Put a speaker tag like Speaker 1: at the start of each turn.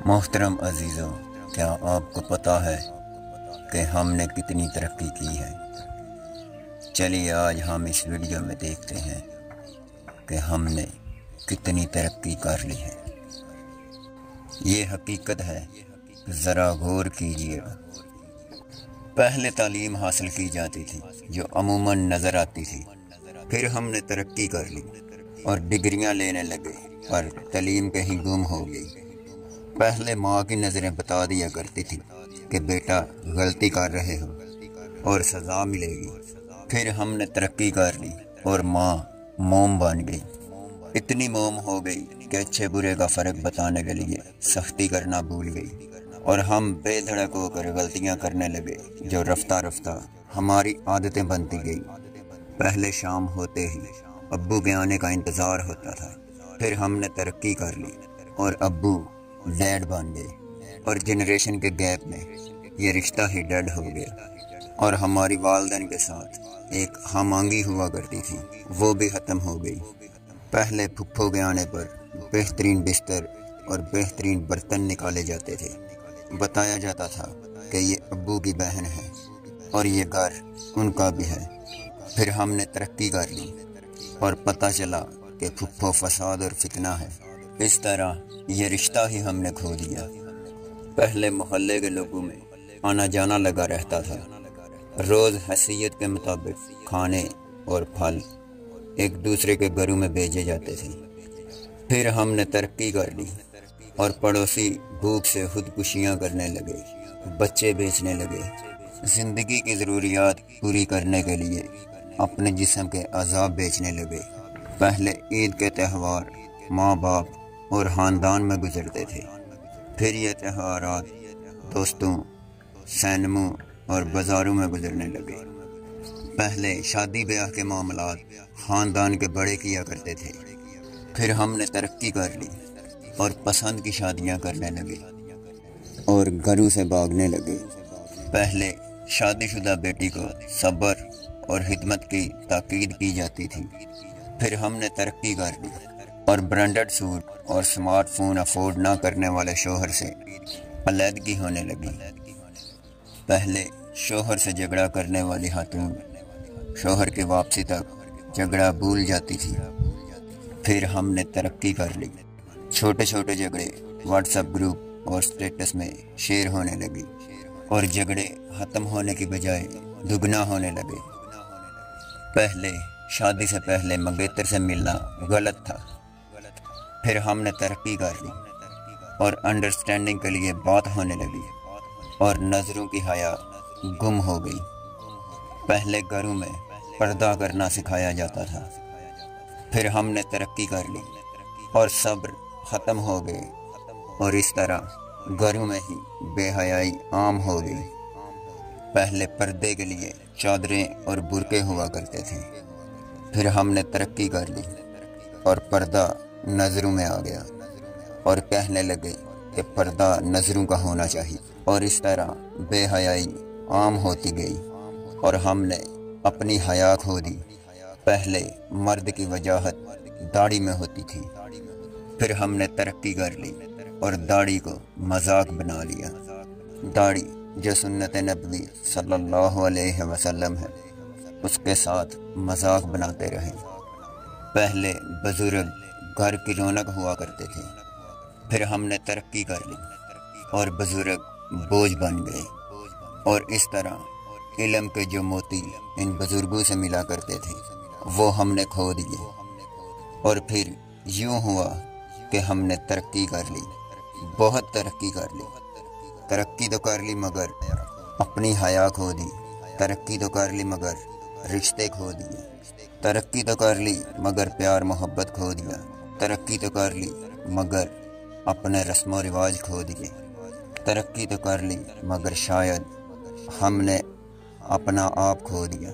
Speaker 1: محترم عزیزوں، کیا آپ کو پتہ ہے کہ ہم نے کتنی ترقی کی ہے؟ چلیے آج ہم اس ویڈیو میں دیکھتے ہیں کہ ہم نے کتنی ترقی کر لی ہے۔ یہ حقیقت ہے، ذرا غور کیجیے گا۔ پہلے تعلیم حاصل کی جاتی تھی جو عموماً نظر آتی تھی، پھر ہم نے ترقی کر لی اور ڈگریاں لینے لگے، پر تعلیم کہیں گم ہو گئی۔ پہلے ماں کی نظریں بتا دیا کرتی تھی کہ بیٹا غلطی کر رہے ہو اور سزا ملے گی۔ پھر ہم نے ترقی کر لی اور ماں موم بن گئی۔ اتنی موم ہو گئی کہ اچھے برے کا فرق بتانے کے لیے سختی کرنا بھول گئی، اور ہم بے دھڑک ہو کر غلطیاں کرنے لگے جو رفتہ رفتہ ہماری عادتیں بنتی گئی۔ پہلے شام ہوتے ہی ابو کے آنے کا انتظار ہوتا تھا، پھر ہم نے ترقی کر لی اور ابو ڈیڈ بن گئے، اور جنریشن کے گیپ میں یہ رشتہ ہی ڈیڈ ہو گیا۔ اور ہماری والدین کے ساتھ ایک ہم آہنگی ہوا کرتی تھی، وہ بھی ختم ہو گئی۔ پہلے پھپھو کے آنے پر بہترین بستر اور بہترین برتن نکالے جاتے تھے، بتایا جاتا تھا کہ یہ ابو کی بہن ہے اور یہ گھر ان کا بھی ہے۔ پھر ہم نے ترقی کر لی اور پتہ چلا کہ پھپھو فساد اور فتنہ ہے۔ اس طرح یہ رشتہ ہی ہم نے کھو دیا۔ پہلے محلے کے لوگوں میں آنا جانا لگا رہتا تھا، روز حیثیت کے مطابق کھانے اور پھل ایک دوسرے کے گھروں میں بھیجے جاتے تھے۔ پھر ہم نے ترقی کر لی اور پڑوسی بھوک سے خودکشیاں کرنے لگے، بچے بیچنے لگے، زندگی کی ضروریات پوری کرنے کے لیے اپنے جسم کے اعضاء بیچنے لگے۔ پہلے عید کے تہوار ماں باپ اور خاندان میں گزرتے تھے، پھر یہ تہوارات دوستوں، سینموں اور بازاروں میں گزرنے لگے۔ پہلے شادی بیاہ کے معاملات خاندان کے بڑے کیا کرتے تھے، پھر ہم نے ترقی کر لی اور پسند کی شادیاں کرنے لگے اور گھروں سے بھاگنے لگے۔ پہلے شادی شدہ بیٹی کو صبر اور خدمت کی تاکید کی جاتی تھی، پھر ہم نے ترقی کر لی اور برانڈڈ سوٹ اور سمارٹ فون افورڈ نہ کرنے والے شوہر سے علیحدگی ہونے لگی۔ پہلے شوہر سے جھگڑا کرنے والی خاتون شوہر کی واپسی تک جھگڑا بھول جاتی تھی، پھر ہم نے ترقی کر لی۔ چھوٹے چھوٹے جھگڑے واٹس ایپ گروپ اور سٹیٹس میں شیئر ہونے لگی اور جھگڑے ختم ہونے کی بجائے دگنا ہونے لگے۔ پہلے شادی سے پہلے منگیتر سے ملنا غلط تھا، پھر ہم نے ترقی کر لی اور انڈرسٹینڈنگ کے لیے بات ہونے لگی اور نظروں کی حیا گم ہو گئی۔ پہلے گھروں میں پردہ کرنا سکھایا جاتا تھا، پھر ہم نے ترقی کر لی اور صبر ختم ہو گئے، اور اس طرح گھروں میں ہی بے حیائی عام ہو گئی۔ پہلے پردے کے لیے چادریں اور برقعے ہوا کرتے تھے، پھر ہم نے ترقی کر لی اور پردہ نظروں میں آ گیا، اور کہنے لگے کہ پردہ نظروں کا ہونا چاہیے، اور اس طرح بے حیائی عام ہوتی گئی اور ہم نے اپنی حیا کھو دی۔ پہلے مرد کی وجاہت داڑھی میں ہوتی تھی، پھر ہم نے ترقی کر لی اور داڑھی کو مذاق بنا لیا۔ داڑھی جو سنت نبوی صلی اللہ علیہ وسلم ہے، اس کے ساتھ مذاق بناتے رہے۔ پہلے بزرگ گھر کی رونق ہوا کرتے تھے، پھر ہم نے ترقی کر لی اور بزرگ بوجھ بن گئے، اور اس طرح علم کے جو موتی ان بزرگوں سے ملا کرتے تھے وہ ہم نے کھو دیے۔ اور پھر یوں ہوا کہ ہم نے ترقی کر لی، بہت ترقی کر لی۔ ترقی تو کر لی مگر اپنی حیا کھو دی، ترقی تو کر لی مگر رشتے کھو دیے، ترقی تو کر لی مگر پیار محبت کھو دیا، ترقی تو کر لی مگر اپنے رسم و رواج کھو دیے، ترقی تو کر لی مگر شاید ہم نے اپنا آپ کھو دیا۔